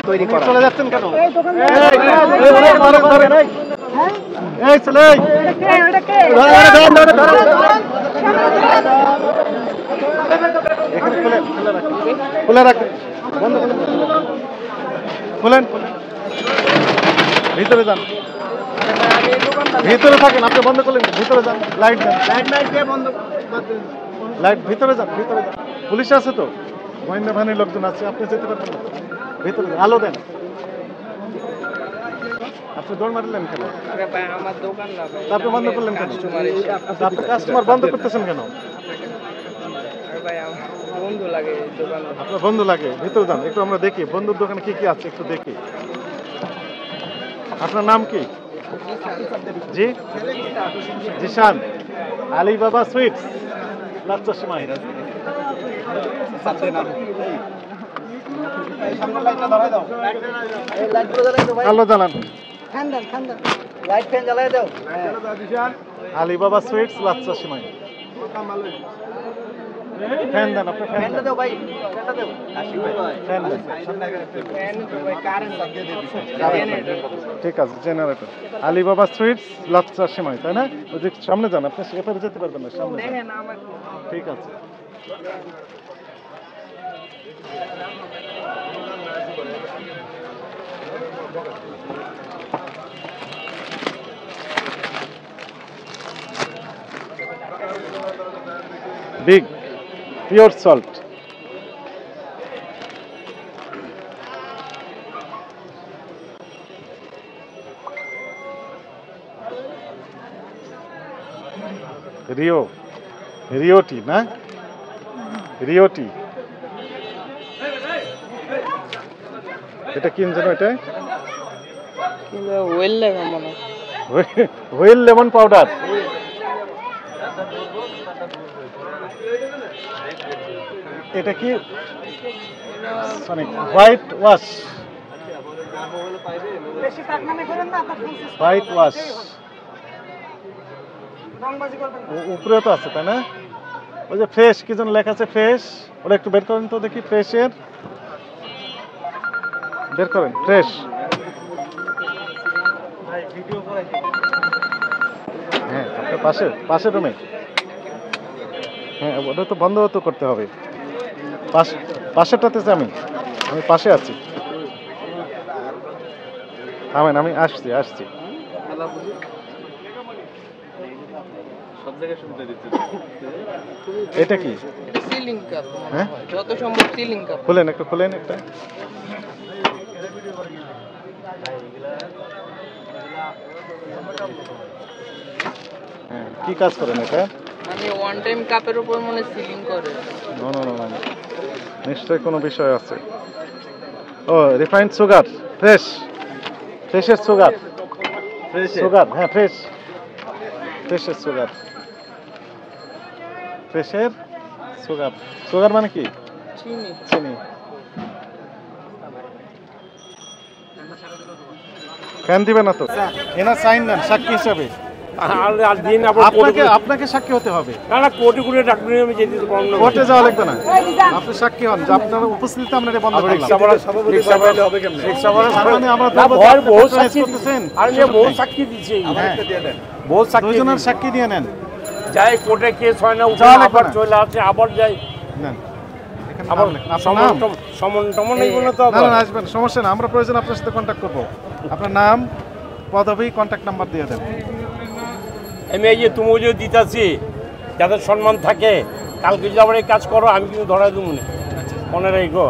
তৈরি করা। চলে যাচ্ছেন কেন? খুলে রাখেন, বন্ধ খুলেন, ভিতরে যান, ভিতরে থাকেন, আপনি বন্ধ করলেন, ভিতরে যান, লাইট দেন, লাইট ভিতরে যান, ভিতরে যান, পুলিশ আছে তো, গোয়েন্দা বাহিনীর লোকজন আছে, আপনি যেতে পারবেন না, ভিতরে আলো দেন। আপনি দৌড় মারলেন কেন? আপনি বন্ধ করলেন কেন? আপনি কাস্টমার বন্ধ করতেছেন কেন? আপনার বন্ধু লাগে, ভিতরে যান, একটু আমরা দেখি বন্ধুর দোকানে কি কি আছে, একটু দেখি। আপনার নাম কি? জি জিশান, আলিবাবা সুইটস, লাচ্চা সেমাই। আলো জ্বালান, আলিবাবা সুইটস, লাচ্চা সেমাই। ফ্যান দেন, আপনি ফ্যান দেন, ফ্যান দেন। ঠিক আছে, জেনারেটর। আলিবাবা সুইটস, লাচ্চা সেমাই, তাই না? ওই যে সামনে যান, আপনি এপারে যেতে পারবেন না, সামনে যান। ঠিক আছে। বিগ পিওর সল্ট, রিওটি না, রিওটি। এটা কি যেন? এটা হুইল লেমন পাউডার। এটা কি? হোয়াইট ওয়াশ, হোয়াইট ওয়াশ উপরে তো আছে, তাই না? ওই যে ফ্রেশ কি যেন লেখা আছে, ফ্রেশ, ওটা একটু বের করেন তো দেখি, ফ্রেশের বের করেন, ফ্রেশ। হ্যাঁ, আপনার পাশের রুমে। হ্যাঁ, ওটা তো বন্ধ তো করতে হবে। পাশেরটাতে আমি পাশে আছি, থামেন, আমি আসছি। এটা কি? Ceiling cup. হ্যাঁ, যত সম্ভব সিলিং কাপ। খুলেন, একটু খুলেন একটা। হ্যাঁ, কি কাজ করেন এটা? মানে ওয়ান টাইম কাপের উপর মনে সিলিং করে। না, নিশ্চয়ই কোনো বিষয় আছে। ও, রিফাইন্ড সুগার, ফ্রেশের সুগার, হ্যাঁ, ফ্রেশের সুগার, সুগার মানে কি? চিনি। ফ্যান দিবে না তো? এনার সাইন নেন সাক্ষী হিসাবে। আপনাকে সাক্ষী হতে হবে। কোর্টে যাওয়া লাগবে না, আপনি সাক্ষী হন, আপনার উপস্থিতিতে আমরা বন্ধ করলাম। দুজনের সাক্ষী দিয়ে নেন, যাই কোর্টে কেস হয় না, আবার চলে আসে, আবার যাই, আসবেন, সমস্যা না, আমরা প্রয়োজন আপনার সাথে কন্ট্যাক্ট করবো। আপনার নাম, পদবি, কন্ট্যাক্ট নাম্বার দিয়ে দেন। আমি এই যে তুমি যে দিতেছি, যাদের সম্মান থাকে, কালকে যদি আবার এই কাজ করো, আমি কিন্তু ধরাই দেবো না, মনে রাখো।